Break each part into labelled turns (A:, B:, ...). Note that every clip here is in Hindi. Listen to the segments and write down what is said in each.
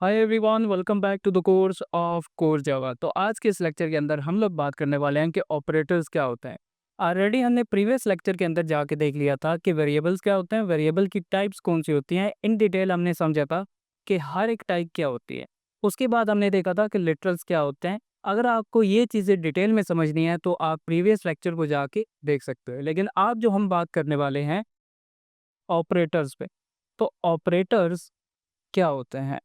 A: Hi everyone, welcome back to the course of core Java. तो आज के इस लेक्चर के अंदर हम लोग बात करने वाले हैं कि ऑपरेटर्स क्या होते हैं। ऑलरेडी हमने प्रीवियस लेक्चर के अंदर जाके देख लिया था कि वेरिएबल्स क्या होते हैं, वेरिएबल की टाइप्स कौन सी होती हैं। इन डिटेल हमने समझा था कि हर एक टाइप क्या होती है। उसके बाद हमने देखा था कि लिटरल्स क्या होते हैं। अगर आपको ये चीज़ें डिटेल में समझनी है तो आप प्रीवियस लेक्चर को जाके देख सकते हो। लेकिन आज जो हम बात करने वाले हैं ऑपरेटर्स पे, तो ऑपरेटर्स क्या होते हैं।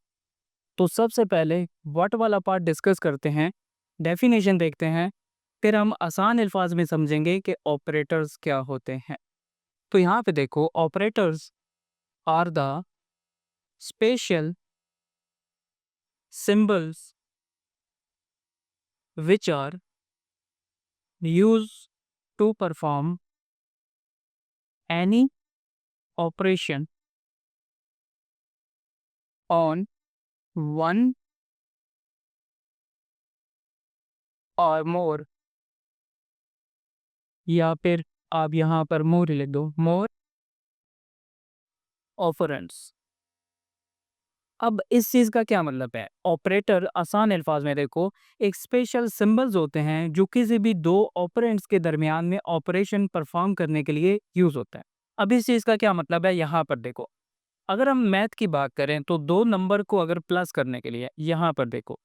A: तो सबसे पहले व्हाट वाला पार्ट डिस्कस करते हैं, डेफिनेशन देखते हैं, फिर हम आसान अल्फाज में समझेंगे कि ऑपरेटर्स क्या होते हैं। तो यहाँ पे देखो, operators are the special symbols which are use to perform any operation on one or more, या फिर आप यहाँ पर मोर लिख दो, मोर ऑपरेंड्स। अब इस चीज़ का क्या मतलब है? ऑपरेटर आसान अल्फाज में देखो, एक स्पेशल सिंबल्स होते हैं जो किसी भी दो ऑपरेंड्स के दरमियान में ऑपरेशन परफॉर्म करने के लिए यूज़ होता है। अब इस चीज़ का क्या मतलब है, यहाँ पर देखो। अगर हम मैथ की बात करें तो दो नंबर को अगर प्लस करने के लिए, यहाँ पर देखो,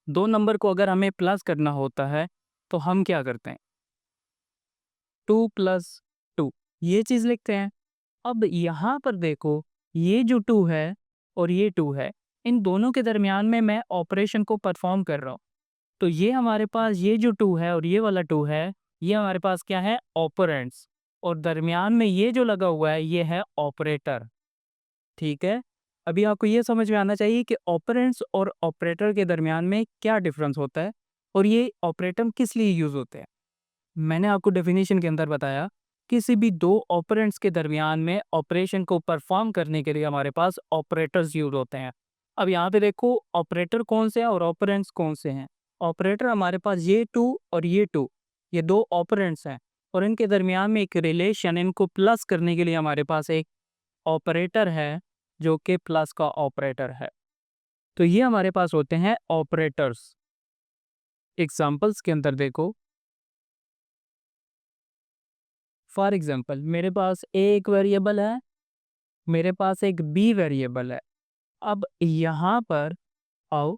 A: दो नंबर को अगर हमें प्लस करना होता है तो हम क्या करते हैं? 2 + 2 ये चीज़ लिखते हैं। अब यहाँ पर देखो, ये जो 2 है और ये 2 है, इन दोनों के दरमियान में मैं ऑपरेशन को परफॉर्म कर रहा हूँ। तो ये हमारे पास ये जो 2 है और ये वाला 2 है, ये हमारे पास क्या है? ऑपरेंड्स। और दरमियान में ये जो लगा हुआ है, ये है ऑपरेटर। ठीक है? अभी आपको ये समझ में आना चाहिए कि ऑपरेंड्स और ऑपरेटर के दरमियान में क्या डिफरेंस होता है और ये ऑपरेटर किस लिए यूज़ होते हैं। मैंने आपको डेफिनेशन के अंदर बताया, किसी भी दो ऑपरेंड्स के दरमियान में ऑपरेशन को परफॉर्म करने के लिए हमारे पास ऑपरेटर्स यूज होते हैं। अब यहाँ पे देखो, ऑपरेटर कौन से हैं और ऑपरेंड्स कौन से हैं। ऑपरेटर हमारे पास ये 2 और ये 2, ये दो ऑपरेंड्स हैं और इनके दरमियान में एक रिलेशन, इनको प्लस करने के लिए हमारे पास एक ऑपरेटर है जो कि प्लस का ऑपरेटर है। तो ये हमारे पास होते हैं ऑपरेटर्स। एग्जाम्पल्स के अंदर देखो, फॉर एग्जाम्पल मेरे पास एक वेरिएबल है, मेरे पास एक बी वेरिएबल है। अब यहाँ पर आओ,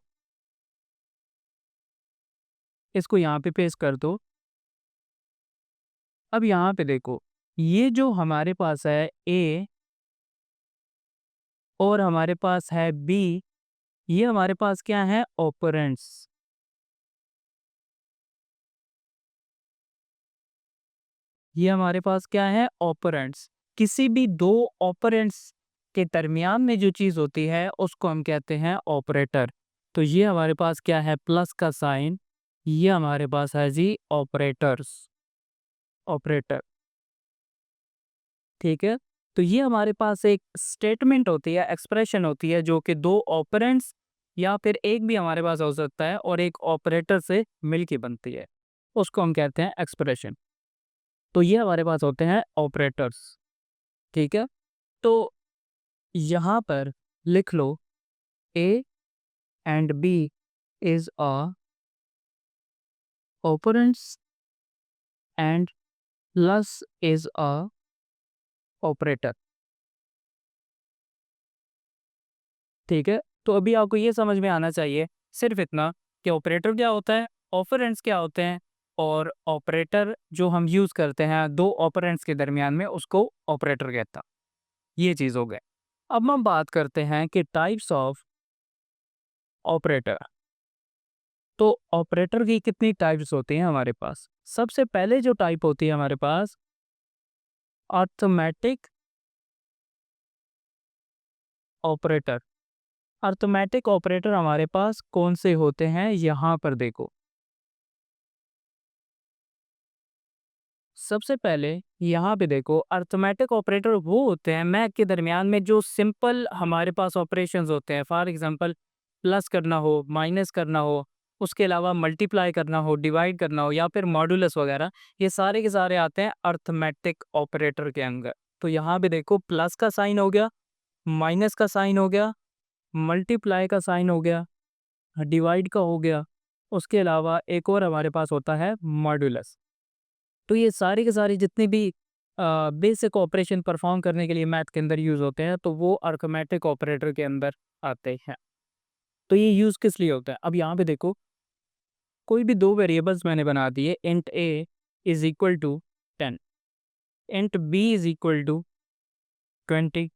A: इसको यहाँ पे पेस्ट कर दो। अब यहाँ पे देखो, ये जो हमारे पास है ए और हमारे पास है बी, ये हमारे पास क्या है? ऑपरेंड्स। ये हमारे पास क्या है? ऑपरेंड्स। किसी भी दो ऑपरेंड्स के दरमियान में जो चीज़ होती है उसको हम कहते हैं ऑपरेटर। तो ये हमारे पास क्या है? प्लस का साइन। ये हमारे पास है जी ऑपरेटर्स, ऑपरेटर। ठीक है? तो ये हमारे पास एक स्टेटमेंट होती है, एक्सप्रेशन होती है जो कि दो ऑपरेंड्स या फिर एक भी हमारे पास हो सकता है और एक ऑपरेटर से मिलके बनती है। उसको हम कहते हैं एक्सप्रेशन। तो ये हमारे पास होते हैं ऑपरेटर्स। ठीक है? तो यहाँ पर लिख लो, A and B is a operands and plus is a operator. ठीक है? तो अभी आपको ये समझ में आना चाहिए सिर्फ इतना कि ऑपरेटर क्या होता है, ऑपरेंड्स क्या होते हैं, और ऑपरेटर जो हम यूज़ करते हैं दो ऑपरेंड्स के दरमियान में, उसको ऑपरेटर कहता। ये चीज़ हो गई। अब हम बात करते हैं कि टाइप्स ऑफ ऑपरेटर। तो ऑपरेटर की कितनी टाइप्स होती हैं हमारे पास? सबसे पहले जो टाइप होती है हमारे पास, अर्थमेटिक ऑपरेटर। अर्थमेटिक ऑपरेटर हमारे पास कौन से होते हैं, यहाँ पर देखो। सबसे पहले यहाँ पे देखो, अर्थमेटिक ऑपरेटर वो होते हैं मैथ के दरमियान में जो सिंपल हमारे पास ऑपरेशंस होते हैं। फॉर एग्जांपल, प्लस करना हो, माइनस करना हो, उसके अलावा मल्टीप्लाई करना हो, डिवाइड करना हो, या फिर मॉडुलस वगैरह, ये सारे के सारे आते हैं अर्थमेटिक ऑपरेटर के अंदर। तो यहाँ पे देखो, प्लस का साइन हो गया, माइनस का साइन हो गया, मल्टीप्लाई का साइन हो गया, डिवाइड का हो गया, उसके अलावा एक और हमारे पास होता है मॉड्यूलस। तो ये सारी के सारी जितनी भी बेसिक ऑपरेशन परफॉर्म करने के लिए मैथ के अंदर यूज़ होते हैं, तो वो अरिथमेटिक ऑपरेटर के अंदर आते हैं। तो ये यूज़ किस लिए होता है? अब यहाँ पे देखो, कोई भी दो वेरिएबल्स मैंने बना दिए, int A is equal to 10, int B is equal to 20।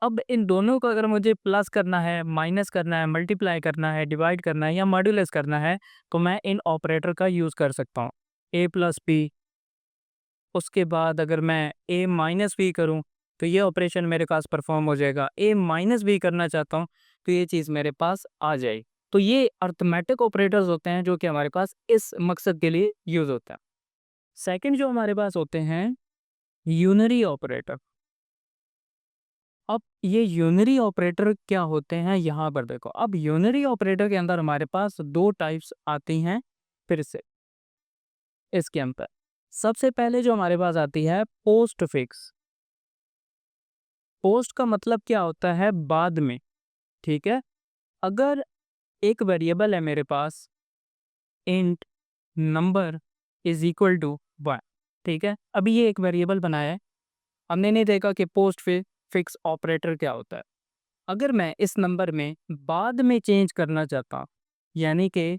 A: अब इन दोनों को अगर मुझे प्लस करना है, माइनस करना है, मल्टीप्लाई करना है, डिवाइड करना है या मॉड्यूलस करना है, तो मैं इन ऑपरेटर का यूज़ कर सकता हूँ। ए प्लस बी, उसके बाद अगर मैं ए माइनस बी करूँ, तो ये ऑपरेशन मेरे पास परफॉर्म हो जाएगा। ए माइनस बी करना चाहता हूँ, तो ये चीज़ मेरे पास आ जाएगी। तो ये अरिथमेटिक ऑपरेटर्स होते हैं जो कि हमारे पास इस मकसद के लिए यूज़ होता है। सेकंड जो हमारे पास होते हैं, यूनरी ऑपरेटर। अब ये यूनरी ऑपरेटर क्या होते हैं, यहाँ पर देखो। अब यूनरी ऑपरेटर के अंदर हमारे पास दो टाइप्स आती हैं फिर से इसके अंदर। सबसे पहले जो हमारे पास आती है पोस्ट फिक्स। पोस्ट का मतलब क्या होता है? बाद में, ठीक है। अगर एक वेरिएबल है मेरे पास, int number is equal to 1, ठीक है। अभी ये एक वेरिएबल बनाया है, हमने नहीं देखा कि पोस्ट फिक्स ऑपरेटर क्या होता है। अगर मैं इस नंबर में बाद में चेंज करना चाहता हूँ, यानी कि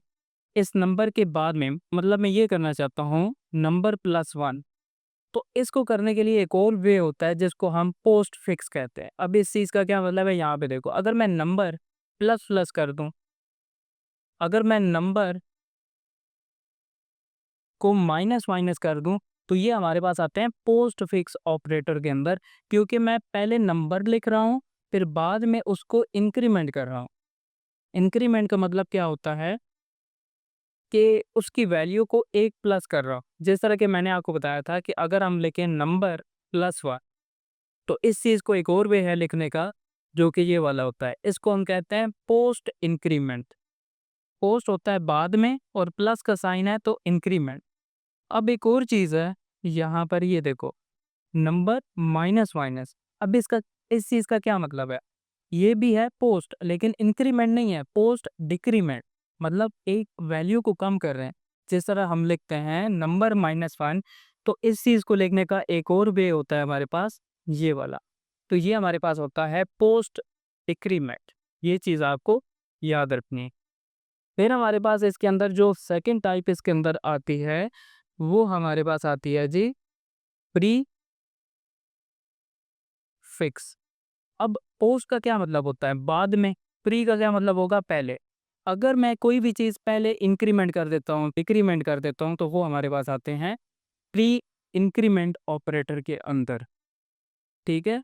A: इस नंबर के बाद में, मतलब मैं ये करना चाहता हूँ नंबर प्लस 1, तो इसको करने के लिए एक और वे होता है जिसको हम पोस्ट फिक्स कहते हैं। अब इस चीज़ का क्या मतलब है, यहाँ पे देखो। अगर मैं नंबर प्लस प्लस कर दूं, अगर मैं नंबर को माइनस माइनस कर दूं, तो ये हमारे पास आते हैं पोस्ट फिक्स ऑपरेटर के अंदर, क्योंकि मैं पहले नंबर लिख रहा हूँ, फिर बाद में उसको इंक्रीमेंट कर रहा हूँ। इंक्रीमेंट का मतलब क्या होता है कि उसकी वैल्यू को एक प्लस कर रहा हूँ। जिस तरह के मैंने आपको बताया था कि अगर हम लिखें नंबर प्लस 1, तो इस चीज़ को एक और वे है लिखने का, जो कि ये वाला होता है। इसको हम कहते हैं पोस्ट इंक्रीमेंट। पोस्ट होता है बाद में और प्लस का साइन है तो इंक्रीमेंट। अब एक और चीज़ है, यहाँ पर ये देखो, नंबर माइनस माइनस। अब इसका, इस चीज़ का क्या मतलब है? ये भी है पोस्ट, लेकिन इंक्रीमेंट नहीं है, पोस्ट डिक्रीमेंट। मतलब एक वैल्यू को कम कर रहे हैं। जिस तरह हम लिखते हैं नंबर माइनस 1, तो इस चीज़ को लिखने का एक और वे होता है हमारे पास, ये वाला। तो ये हमारे पास होता है पोस्ट डिक्रीमेंट। ये चीज़ आपको याद रखनी है। फिर हमारे पास इसके अंदर जो सेकंड टाइप इसके अंदर आती है, वो हमारे पास आती है जी प्री फिक्स। अब पोस्ट का क्या मतलब होता है? बाद में। प्री का क्या मतलब होगा? पहले। अगर मैं कोई भी चीज़ पहले इंक्रीमेंट कर देता हूँ, डिक्रीमेंट कर देता हूँ, तो वो हमारे पास आते हैं प्री इंक्रीमेंट ऑपरेटर के अंदर, ठीक है।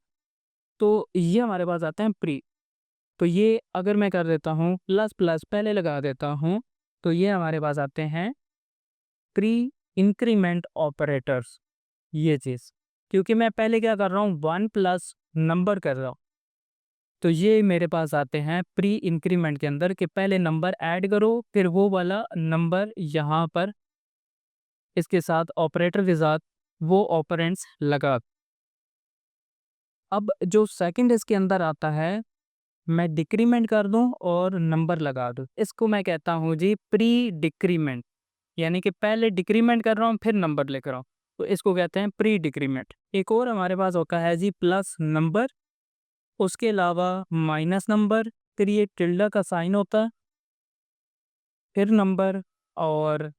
A: तो ये हमारे पास आते हैं प्री। तो ये अगर मैं कर देता हूँ प्लस प्लस पहले लगा देता हूँ, तो ये हमारे पास आते हैं प्री इंक्रीमेंट ऑपरेटर्स। ये चीज़, क्योंकि मैं पहले क्या कर रहा हूँ, 1 प्लस नंबर कर रहा हूँ, तो ये मेरे पास आते हैं प्री इंक्रीमेंट के अंदर कि पहले नंबर ऐड करो, फिर वो वाला नंबर यहाँ पर इसके साथ ऑपरेटर के साथ वो ऑपरेंड्स लगा। अब जो सेकंड इसके अंदर आता है, मैं डिक्रीमेंट कर दूं और नंबर लगा दूं, इसको मैं कहता हूँ जी प्री डिक्रीमेंट। यानी कि पहले डिक्रीमेंट कर रहा हूँ फिर नंबर लिख रहा हूँ, तो इसको कहते हैं प्री डिक्रीमेंट। एक और हमारे पास होता है जी प्लस नंबर, उसके अलावा माइनस नंबर, फिर ये टिल्डा का साइन होता है, फिर नंबर, और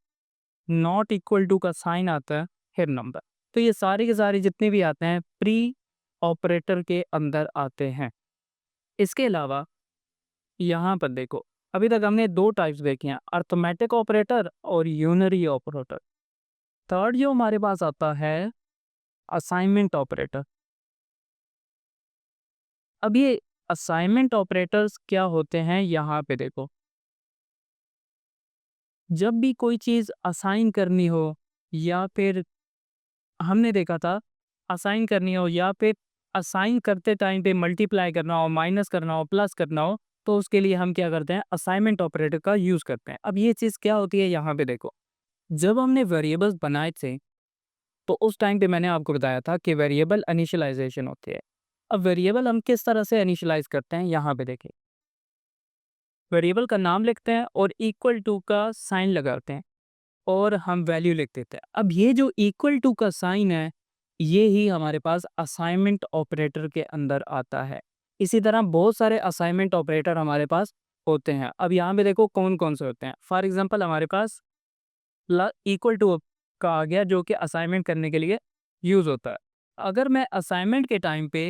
A: नॉट इक्वल टू का साइन आता है, फिर नंबर। तो ये सारे के सारे जितने भी आते हैं प्री ऑपरेटर के अंदर आते हैं। इसके अलावा यहाँ पर देखो, अभी तक हमने दो टाइप्स देखे हैं, अर्थमेटिक ऑपरेटर और यूनरी ऑपरेटर। थर्ड जो हमारे पास आता है, असाइनमेंट ऑपरेटर। अब ये असाइनमेंट ऑपरेटर्स क्या होते हैं, यहाँ पे देखो। जब भी कोई चीज़ असाइन करनी हो, या फिर हमने देखा था असाइन करनी हो, या फिर असाइन करते टाइम पे मल्टीप्लाई करना हो, माइनस करना हो, प्लस करना हो, तो उसके लिए हम क्या करते हैं, असाइनमेंट ऑपरेटर का यूज़ करते हैं। अब ये चीज़ क्या होती है, यहाँ पे देखो। जब हमने वेरिएबल्स बनाए थे, तो उस टाइम पे मैंने आपको बताया था कि वेरिएबल इनिशियलाइजेशन होती है। अब वेरिएबल हम किस तरह से इनिशियलाइज करते हैं, यहाँ पे देखिए। वेरिएबल का नाम लिखते हैं और इक्वल टू का साइन लगाते हैं और हम वैल्यू लिख देते हैं। अब ये जो इक्वल टू का साइन है, ये ही हमारे पास असाइनमेंट ऑपरेटर के अंदर आता है। इसी तरह बहुत सारे असाइनमेंट ऑपरेटर हमारे पास होते हैं। अब यहाँ पे देखो कौन-कौन से होते हैं। फॉर एग्ज़ाम्पल हमारे पास इक्वल टू का आ गया जो कि असाइनमेंट करने के लिए यूज़ होता है। अगर मैं असाइनमेंट के टाइम पे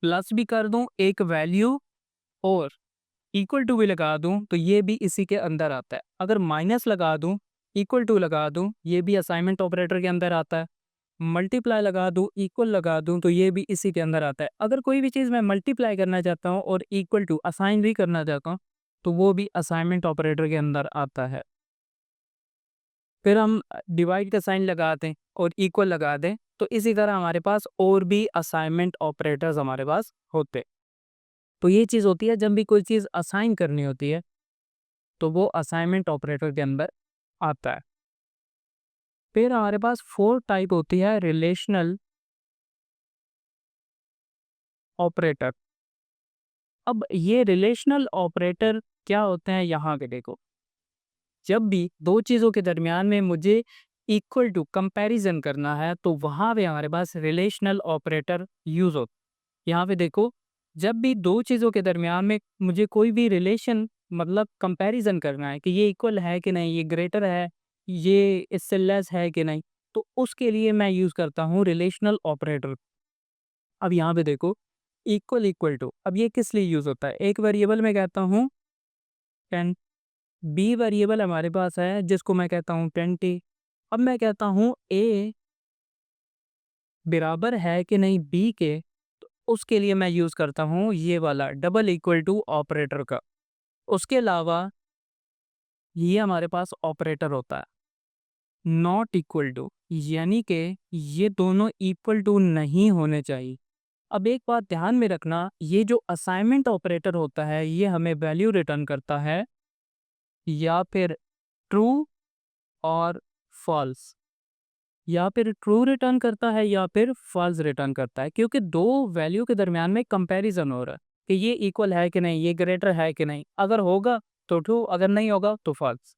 A: प्लस भी कर दूँ एक वैल्यू और इक्वल टू भी लगा दूँ तो ये भी इसी के अंदर आता है। अगर माइनस लगा दूँ, इक्वल टू लगा दूँ, ये भी असाइनमेंट ऑपरेटर के अंदर आता है। मल्टीप्लाई लगा दूँ, इक्वल लगा दूँ तो ये भी इसी के अंदर आता है। अगर कोई भी चीज़ मैं मल्टीप्लाई करना चाहता हूँ और इक्वल टू असाइन भी करना चाहता हूँ, तो वो भी असाइनमेंट ऑपरेटर के अंदर आता है। फिर हम डिवाइड का साइन लगा दें और इक्वल लगा दें, तो इसी तरह हमारे पास और भी असाइनमेंट ऑपरेटर्स हमारे पास होते। तो ये चीज़ होती है जब भी कोई चीज़ असाइन करनी होती है, तो वो असाइनमेंट ऑपरेटर के अंदर आता है। फिर हमारे पास 4 टाइप होती है रिलेशनल ऑपरेटर। अब ये रिलेशनल ऑपरेटर क्या होते हैं यहाँ पे देखो। जब भी 2 चीज़ों के दरमियान में मुझे इक्वल टू कंपैरिज़न करना है, तो वहाँ पे हमारे पास रिलेशनल ऑपरेटर यूज़ होता है। यहाँ पे देखो, जब भी 2 चीज़ों के दरमियान में मुझे कोई भी रिलेशन मतलब कंपैरिज़न करना है कि ये इक्वल है कि नहीं, ये ग्रेटर है, ये इससे लेस है कि नहीं, तो उसके लिए मैं यूज़ करता हूँ रिलेशनल ऑपरेटर। अब यहाँ पे देखो, इक्वल, इक्वल टू, अब ये किस लिए यूज़ होता है? एक वेरिएबल मैं कहता हूँ 10, बी वेरिएबल हमारे पास है जिसको मैं कहता हूँ 20। अब मैं कहता हूँ ए बराबर है कि नहीं बी के, तो उसके लिए मैं यूज़ करता हूँ ये वाला डबल इक्वल टू ऑपरेटर का। उसके अलावा ये हमारे पास ऑपरेटर होता है नॉट इक्वल टू, यानी कि ये दोनों इक्वल टू नहीं होने चाहिए। अब एक बात ध्यान में रखना, ये जो असाइनमेंट ऑपरेटर होता है ये हमें वैल्यू रिटर्न करता है या फिर ट्रू और फॉल्स, या फिर ट्रू रिटर्न करता है या फिर फॉल्स रिटर्न करता है, क्योंकि दो वैल्यू के दरमियान में कंपैरिजन हो रहा है कि ये इक्वल है कि नहीं, ये ग्रेटर है कि नहीं। अगर होगा तो ट्रू, अगर नहीं होगा तो फॉल्स,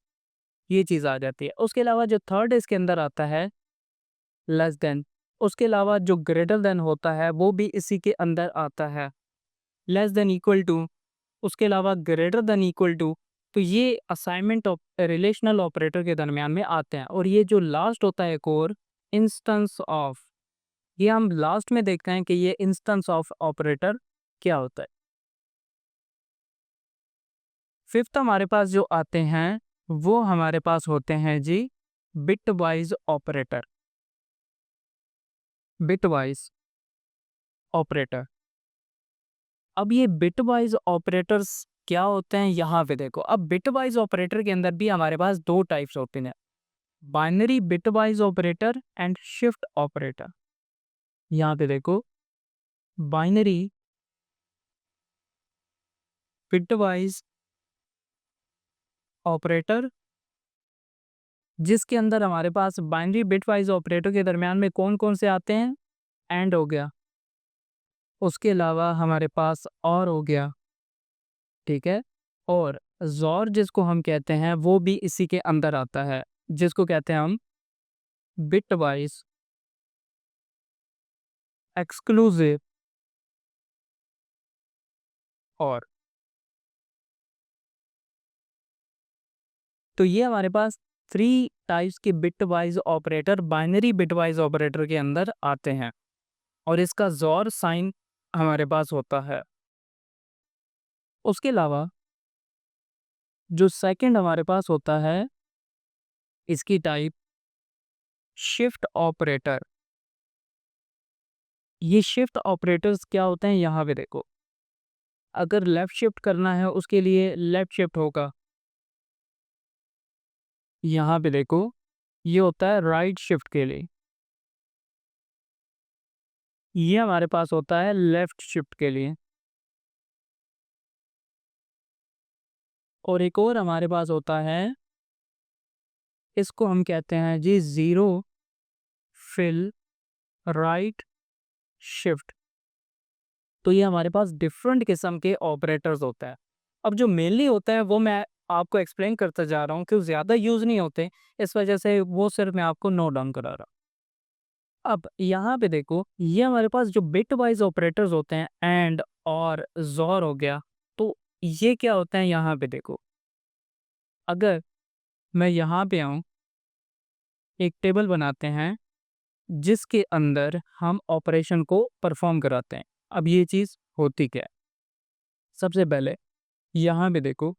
A: ये चीज़ आ जाती है। उसके अलावा जो थर्ड इसके अंदर आता है लेस देन, उसके अलावा जो ग्रेटर देन होता है वो भी इसी के अंदर आता है। लेस देन इक्वल टू, उसके अलावा ग्रेटर देन इक्वल टू, तो ये असाइनमेंट ऑफ रिलेशनल ऑपरेटर के दरमियान में आते हैं। और ये जो लास्ट होता है एक और इंस्टेंस ऑफ, ये हम लास्ट में देखते हैं कि ये इंस्टेंस ऑफ ऑपरेटर क्या होता है। फिफ्थ हमारे पास जो आते हैं वो हमारे पास होते हैं जी bitwise operator. Bitwise operator, अब ये बिट वाइज ऑपरेटर्स क्या होते हैं यहाँ पे देखो। अब बिट वाइज ऑपरेटर के अंदर भी हमारे पास दो टाइप्स होते हैं, binary bitwise operator and shift operator. यहाँ पे देखो, बाइनरी बिटवाइज ऑपरेटर, जिसके अंदर हमारे पास बाइनरी बिटवाइज ऑपरेटर के दरमियान में कौन कौन से आते हैं, एंड हो गया, उसके अलावा हमारे पास और हो गया, ठीक है, और जॉर जिसको हम कहते हैं वो भी इसी के अंदर आता है, जिसको कहते हैं हम बिटवाइज एक्सक्लूसिव और। तो ये हमारे पास थ्री टाइप्स के bitwise operator binary bitwise operator के अंदर आते हैं और इसका ज़ोर साइन हमारे पास होता है। उसके अलावा जो सेकंड हमारे पास होता है, इसकी टाइप शिफ्ट ऑपरेटर। ये शिफ्ट ऑपरेटर्स क्या होते हैं यहाँ पे देखो, अगर लेफ्ट शिफ्ट करना है उसके लिए लेफ्ट शिफ्ट होगा। यहाँ पे देखो, ये होता है राइट शिफ्ट के लिए, ये हमारे पास होता है लेफ्ट शिफ्ट के लिए। और एक और हमारे पास होता है, इसको हम कहते हैं G zero fill right shift. तो ये हमारे पास डिफरेंट किस्म के ऑपरेटर्स होता है। अब जो मेनली होता है वो मैं आपको एक्सप्लेन करता जा रहा हूँ कि ज़्यादा यूज़ नहीं होते, इस वजह से वो सिर्फ मैं आपको नोट डाउन करा रहा हूँ। अब यहाँ पे देखो, ये हमारे पास जो बिट वाइज़ ऑपरेटर्स होते हैं एंड और ज़ोर हो गया, तो ये क्या होता है यहाँ पे देखो, अगर मैं यहाँ पे आऊँ, एक टेबल बनाते हैं जिसके अंदर हम ऑपरेशन को परफ़ॉर्म कराते हैं। अब ये चीज़ होती क्या है? सबसे पहले यहाँ पे देखो,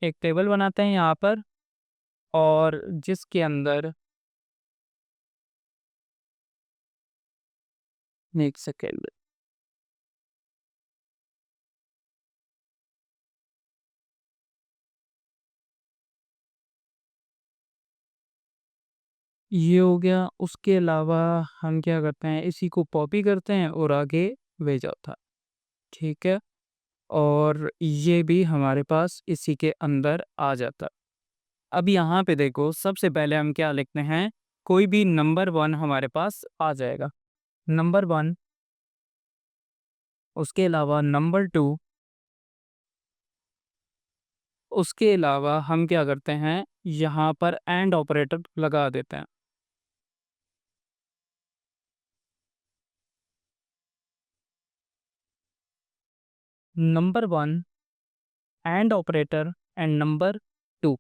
A: एक टेबल बनाते हैं यहाँ पर और जिसके अंदर, एक सेकंड, ये हो गया। उसके अलावा हम क्या करते हैं, इसी को कॉपी करते हैं और आगे भेजा था, ठीक है? और ये भी हमारे पास इसी के अंदर आ जाता। अब यहाँ पे देखो, सबसे पहले हम क्या लिखते हैं, कोई भी नंबर 1 हमारे पास आ जाएगा। नंबर 1, उसके अलावा नंबर 2, उसके अलावा हम क्या करते हैं, यहाँ पर एंड ऑपरेटर लगा देते हैं। Number 1 and operator and number 2,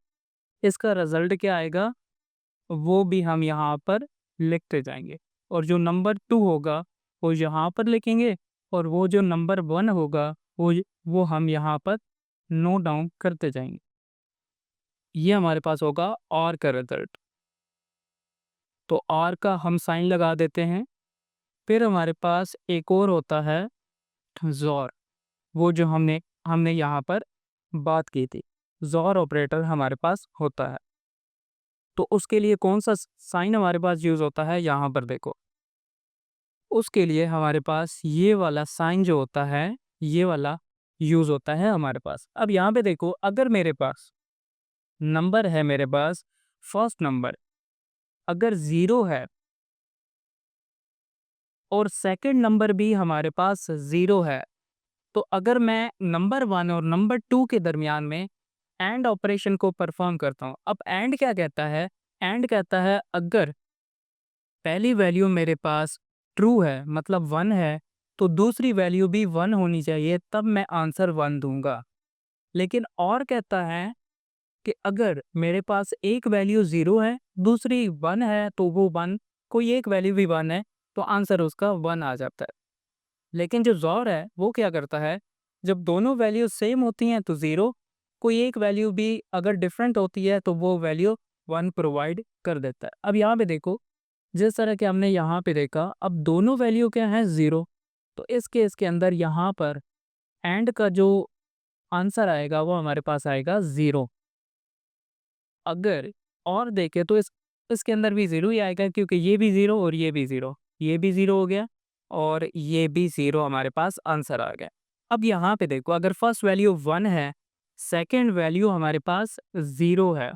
A: इसका रिज़ल्ट क्या आएगा, वो भी हम यहाँ पर लिखते जाएँगे। और जो नंबर 2 होगा, वो यहाँ पर लिखेंगे और वो जो नंबर 1 होगा, वो हम यहाँ पर नोट डाउन करते जाएँगे। ये हमारे पास होगा और का रिज़ल्ट। तो और का हम साइन लगा देते हैं। फिर हमारे पास एक और होता है ज़ोर, वो जो हमने हमने यहाँ पर बात की थी। ज़ोर ऑपरेटर हमारे पास होता है। तो उसके लिए कौन-सा साइन हमारे पास यूज़ होता है, यहाँ पर देखो। उसके लिए हमारे पास ये वाला साइन जो होता है, ये वाला यूज़ होता है हमारे पास। अब यहाँ पे देखो, अगर मेरे पास नंबर है, मेरे पास फर्स्ट नंबर अगर 0 है और सेकंड नंबर भी हमारे पास 0 है, तो अगर मैं नंबर 1 और नंबर 2 के दरमियान में एंड ऑपरेशन को परफ़ॉर्म करता हूँ। अब एंड क्या कहता है? एंड कहता है अगर पहली वैल्यू मेरे पास ट्रू है, मतलब 1 है, तो दूसरी वैल्यू भी 1 होनी चाहिए, तब मैं आंसर 1 दूँगा। लेकिन और कहता है कि अगर मेरे पास एक वैल्यू 0 है, दूसरी 1 है, तो वो 1, कोई एक वैल्यू भी 1 है, तो आंसर उसका 1 आ जाता है। लेकिन जो ज़ोर है, वो क्या करता है, जब दोनों वैल्यू सेम होती हैं तो 0, कोई एक वैल्यू भी अगर डिफरेंट होती है, तो वो वैल्यू 1 प्रोवाइड कर देता है। अब यहाँ पे देखो, जिस तरह के हमने यहाँ पे देखा, अब दोनों वैल्यू क्या हैं, 0, तो इस केस के अंदर यहाँ पर एंड का जो आंसर आएगा, वो हमारे पास आएगा 0। अगर और देखें तो इसके अंदर भी 0 ही आएगा, क्योंकि ये भी 0 और ये भी 0, ये भी 0 हो गया और ये भी 0, हमारे पास आंसर आ गया। अब यहाँ पे देखो, अगर फर्स्ट वैल्यू 1 है, सेकंड वैल्यू हमारे पास 0 है,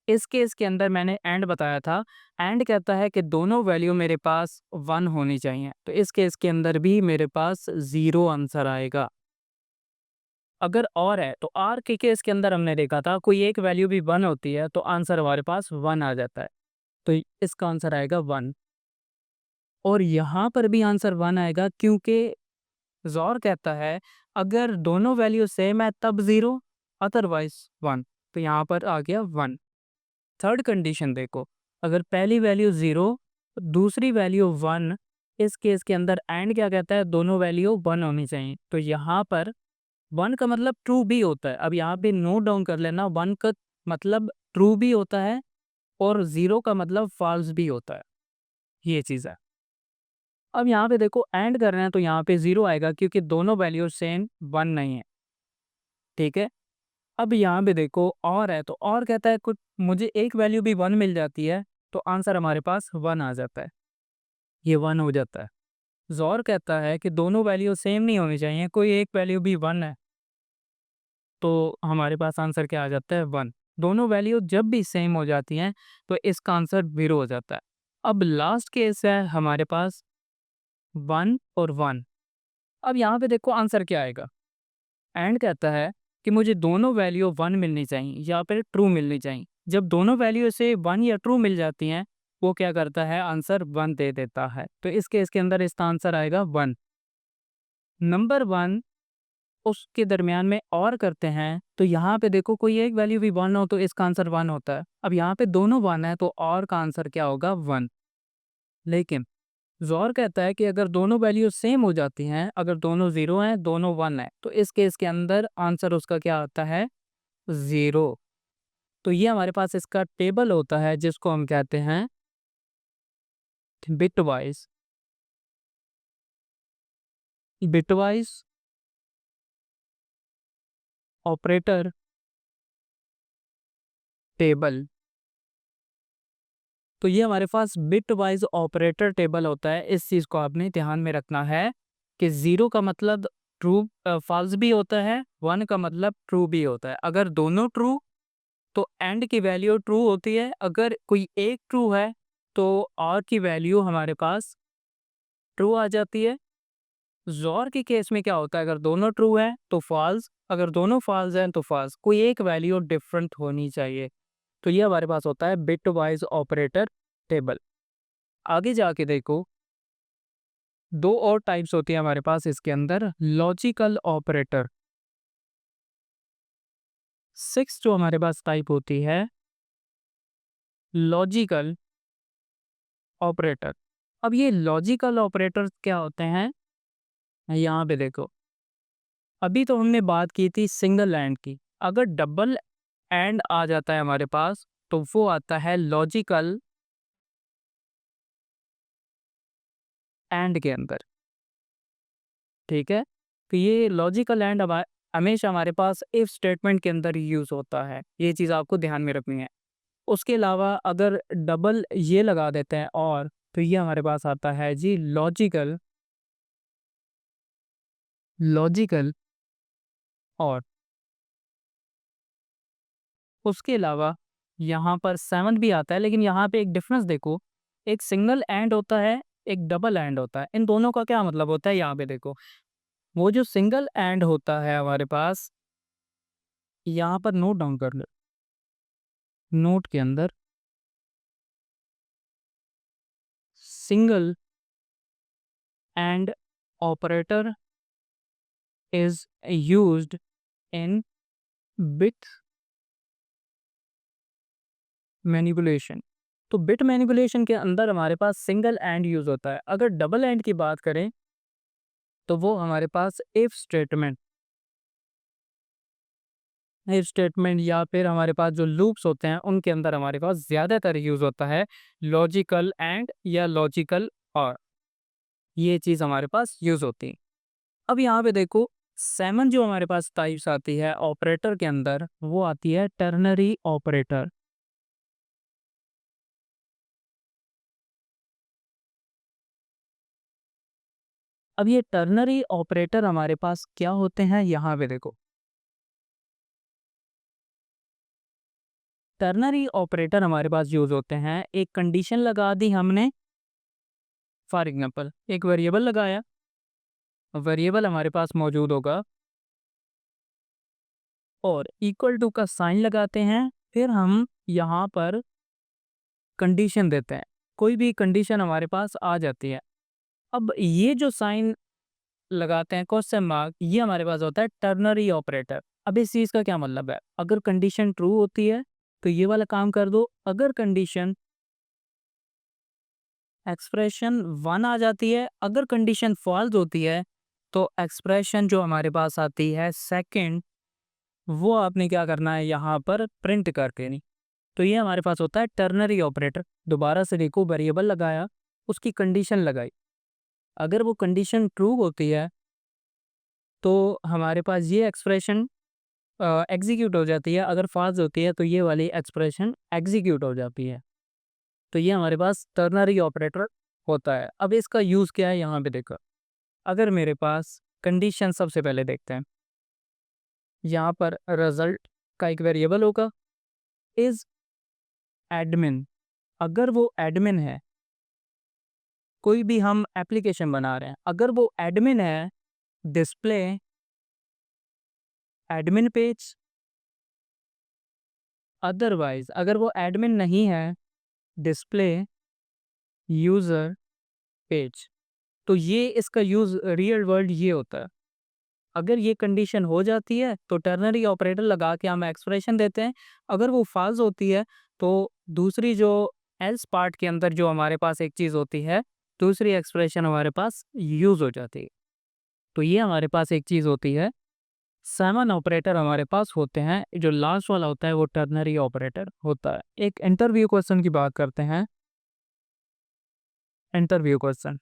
A: इस केस के अंदर मैंने एंड बताया था। एंड कहता है कि दोनों वैल्यू मेरे पास 1 होनी चाहिए, तो इस केस के अंदर भी मेरे पास 0 आंसर आएगा। अगर और है, तो आर के केस के अंदर हमने देखा था, कोई एक वैल्यू भी 1 होती है, तो आंसर हमारे पास 1 आ जाता है। तो इसका आंसर आएगा 1। और यहाँ पर भी आंसर 1 आएगा, क्योंकि ज़ोर कहता है अगर दोनों वैल्यू सेम है तब 0, अदरवाइज़ 1, तो यहाँ पर आ गया 1। थर्ड कंडीशन देखो, अगर पहली वैल्यू 0, दूसरी वैल्यू 1, इस केस के अंदर एंड क्या कहता है, दोनों वैल्यू 1 होनी चाहिए। तो यहाँ पर 1 का मतलब ट्रू भी होता है। अब यहाँ पे नोट डाउन कर लेना, 1 का मतलब ट्रू भी होता है और 0 का मतलब फ़ॉल्स भी होता है। ये चीज़ है। अब यहाँ पे देखो, एंड कर रहे हैं तो यहाँ पे 0 आएगा, क्योंकि दोनों वैल्यू सेम 1 नहीं है, ठीक है? अब यहाँ पे देखो, और है, तो और कहता है कुछ मुझे एक वैल्यू भी 1 मिल जाती है, तो आंसर हमारे पास 1 आ जाता है। ये 1 हो जाता है। ज़ोर कहता है कि दोनों वैल्यू सेम नहीं होनी चाहिए, कोई एक वैल्यू भी 1 है, तो हमारे पास आंसर क्या आ जाता है, 1। दोनों वैल्यू जब भी सेम हो जाती हैं, तो इसका आंसर 0 हो जाता है। अब लास्ट केस है हमारे पास 1 और 1। अब यहाँ पे देखो आंसर क्या आएगा। एंड कहता है कि मुझे दोनों वैल्यू 1 मिलनी चाहिए या फिर ट्रू मिलनी चाहिए। जब दोनों वैल्यू से 1 या ट्रू मिल जाती हैं, वो क्या करता है, आंसर 1 दे देता है। तो इस केस के अंदर इसका आंसर आएगा 1। नंबर 1 उसके दरमियान में और करते हैं, तो यहाँ पे देखो कोई एक वैल्यू भी 1 हो तो इसका आंसर 1 होता है। अब यहाँ पे दोनों 1 है तो और का आंसर क्या होगा, 1। लेकिन ज़ोर कहता है कि अगर दोनों वैल्यू सेम हो जाती हैं, अगर दोनों 0 हैं, दोनों 1 हैं, तो इस केस के अंदर आंसर उसका क्या आता है, 0। तो ये हमारे पास इसका टेबल होता है जिसको हम कहते हैं बिटवाइज़ बिटवाइज़ ऑपरेटर टेबल। तो ये हमारे पास बिटवाइज़ ऑपरेटर टेबल होता है। इस चीज़ को आपने ध्यान में रखना है कि 0 का मतलब ट्रू फ़ॉल्स भी होता है, 1 का मतलब ट्रू भी होता है। अगर दोनों ट्रू तो एंड की वैल्यू ट्रू होती है, अगर कोई एक ट्रू है तो और की वैल्यू हमारे पास ट्रू आ जाती है। ज़ोर के केस में क्या होता है, अगर दोनों ट्रू हैं तो फॉल्स, अगर दोनों फॉल्स हैं तो फॉल्स, कोई एक वैल्यू डिफरेंट होनी चाहिए। तो ये हमारे पास होता है बिटवाइज़ ऑपरेटर टेबल। आगे जाके देखो, 2 और टाइप्स होती हैं हमारे पास इसके अंदर, लॉजिकल ऑपरेटर। 6 जो हमारे पास टाइप होती है लॉजिकल ऑपरेटर। अब ये लॉजिकल ऑपरेटर्स क्या होते हैं, यहाँ पे देखो। अभी तो हमने बात की थी सिंगल एंड की, अगर डबल एंड आ जाता है हमारे पास तो वो आता है लॉजिकल एंड के अंदर, ठीक है। तो ये लॉजिकल एंड हमेशा हमारे पास इफ स्टेटमेंट के अंदर यूज होता है, ये चीज़ आपको ध्यान में रखनी है। उसके अलावा अगर डबल ये लगा देते हैं और, तो ये हमारे पास आता है जी लॉजिकल लॉजिकल और। उसके अलावा यहाँ पर 7 भी आता है, लेकिन यहाँ पे एक डिफरेंस देखो, एक सिंगल एंड होता है, एक डबल एंड होता है। इन दोनों का क्या मतलब होता है, यहाँ पे देखो। वो जो सिंगल एंड होता है हमारे पास, यहाँ पर नोट डाउन कर लो, नोट के अंदर single and operator is used in bit manipulation. तो बिट मैनिपुलेशन के अंदर हमारे पास सिंगल एंड यूज होता है। अगर डबल एंड की बात करें तो वो हमारे पास इफ स्टेटमेंट या फिर हमारे पास जो लूप्स होते हैं उनके अंदर हमारे पास ज़्यादातर यूज़ होता है लॉजिकल एंड या लॉजिकल और। ये चीज़ हमारे पास यूज़ होती है। अब यहाँ पे देखो, 7 जो हमारे पास टाइप्स आती है ऑपरेटर के अंदर, वो आती है टर्नरी ऑपरेटर। अब ये टर्नरी ऑपरेटर हमारे पास क्या होते हैं, यहाँ पे देखो। टर्नरी ऑपरेटर हमारे पास यूज़ होते हैं, एक कंडीशन लगा दी हमने, फॉर एग्जांपल एक वेरिएबल लगाया, वेरिएबल हमारे पास मौजूद होगा और इक्वल टू का साइन लगाते हैं, फिर हम यहाँ पर कंडीशन देते हैं। कोई भी कंडीशन हमारे पास आ जाती है। अब ये जो साइन लगाते हैं क्वेश्चन मार्क, ये हमारे पास होता है टर्नरी ऑपरेटर। अब इस चीज़ का क्या मतलब है, अगर कंडीशन ट्रू होती है तो ये वाला काम कर दो, अगर कंडीशन एक्सप्रेशन 1 आ जाती है, अगर कंडीशन फॉल्स होती है तो एक्सप्रेशन जो हमारे पास आती है सेकंड, वो आपने क्या करना है, यहाँ पर प्रिंट करके नहीं। तो ये हमारे पास होता है टर्नरी ऑपरेटर। दोबारा से देखो, वेरिएबल लगाया, उसकी कंडीशन लगाई, अगर वो कंडीशन ट्रू होती है तो हमारे पास ये एक्सप्रेशन एग्जीक्यूट हो जाती है, अगर फॉल्स होती है तो ये वाली एक्सप्रेशन एग्जीक्यूट हो जाती है। तो ये हमारे पास टर्नरी ऑपरेटर होता है। अब इसका यूज़ क्या है, यहाँ पे देखो। अगर मेरे पास कंडीशन, सबसे पहले देखते हैं, यहाँ पर रिजल्ट का एक वेरिएबल होगा, इज एडमिन। अगर वो एडमिन है, कोई भी हम एप्लीकेशन बना रहे हैं, अगर वो एडमिन है डिस्प्ले एडमिन पेज, अदरवाइज अगर वो एडमिन नहीं है, डिस्प्ले यूज़र पेज। तो ये इसका यूज़ रियल वर्ल्ड ये होता है। अगर ये कंडीशन हो जाती है तो टर्नरी ऑपरेटर लगा के हम एक्सप्रेशन देते हैं। अगर वो फॉल्स होती है तो दूसरी जो एल्स पार्ट के अंदर जो हमारे पास एक चीज़ होती है, दूसरी एक्सप्रेशन हमारे पास यूज़ हो जाती है। तो ये हमारे पास एक चीज़ होती है, 7 ऑपरेटर हमारे पास होते हैं, जो लास्ट वाला होता है वो टर्नरी ऑपरेटर होता है। एक इंटरव्यू क्वेश्चन की बात करते हैं। Interview question,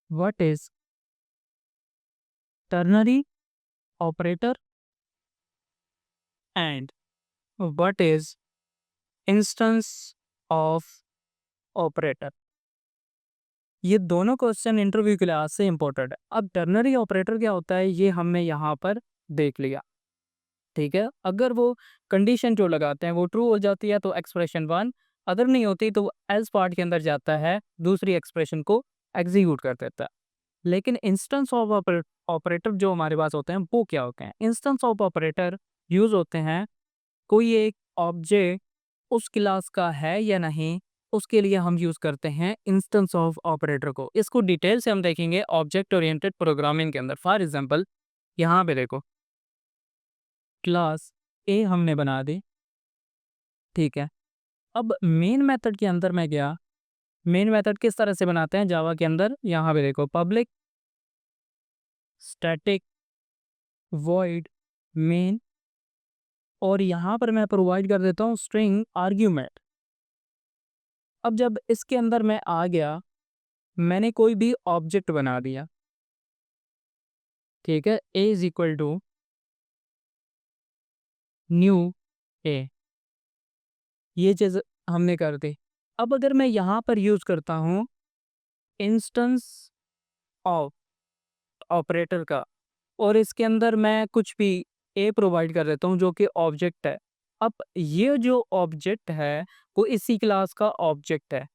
A: what is ternary operator and what is instance of operator. ये दोनों क्वेश्चन इंटरव्यू के लिहाज से इंपॉर्टेंट है। अब टर्नरी ऑपरेटर क्या होता है ये हमने यहाँ पर देख लिया, ठीक है। अगर वो कंडीशन जो लगाते हैं वो ट्रू हो जाती है तो एक्सप्रेशन 1, अगर नहीं होती तो वो एल्स पार्ट के अंदर जाता है, दूसरी एक्सप्रेशन को एग्जीक्यूट कर देता है। लेकिन इंस्टेंस ऑफ ऑपरेटर जो हमारे पास होते हैं वो क्या होते हैं? इंस्टेंस ऑफ ऑपरेटर यूज होते हैं, कोई एक ऑब्जेक्ट उस क्लास का है या नहीं, उसके लिए हम यूज करते हैं इंस्टेंस ऑफ ऑपरेटर को। इसको डिटेल से हम देखेंगे ऑब्जेक्ट ओरिएंटेड प्रोग्रामिंग के अंदर। फॉर एग्जांपल यहाँ पे देखो, क्लास ए हमने बना दी, ठीक है। अब मेन मेथड के अंदर मैं गया, मेन मेथड किस तरह से बनाते हैं जावा के अंदर, यहाँ पे देखो पब्लिक स्टैटिक वॉइड मेन, और यहाँ पर मैं प्रोवाइड कर देता हूँ स्ट्रिंग आर्ग्यूमेंट। अब जब इसके अंदर मैं आ गया, मैंने कोई भी ऑब्जेक्ट बना दिया, ठीक है। ए इज इक्वल टू न्यू ए, ये चीज़ हमने कर दी। अब अगर मैं यहाँ पर यूज़ करता हूँ इंस्टेंस ऑफ ऑपरेटर का, और इसके अंदर मैं कुछ भी ए प्रोवाइड कर देता हूँ जो कि ऑब्जेक्ट है। अब ये जो ऑब्जेक्ट है वो इसी क्लास का ऑब्जेक्ट है,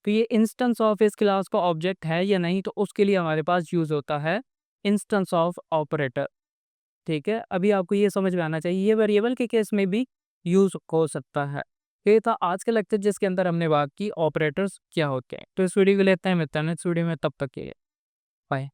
A: तो ये इंस्टेंस ऑफ इस क्लास का ऑब्जेक्ट है या नहीं, तो उसके लिए हमारे पास यूज़ होता है इंस्टेंस ऑफ ऑपरेटर, ठीक है। अभी आपको ये समझ में आना चाहिए, ये वेरिएबल के केस में भी यूज़ हो सकता है। तो ये था आज का लेक्चर जिसके अंदर हमने बात की ऑपरेटर्स क्या होते हैं। तो इस वीडियो को लेते हैं, मिलते हैं नेक्स्ट वीडियो में, तब तक के लिए बाय।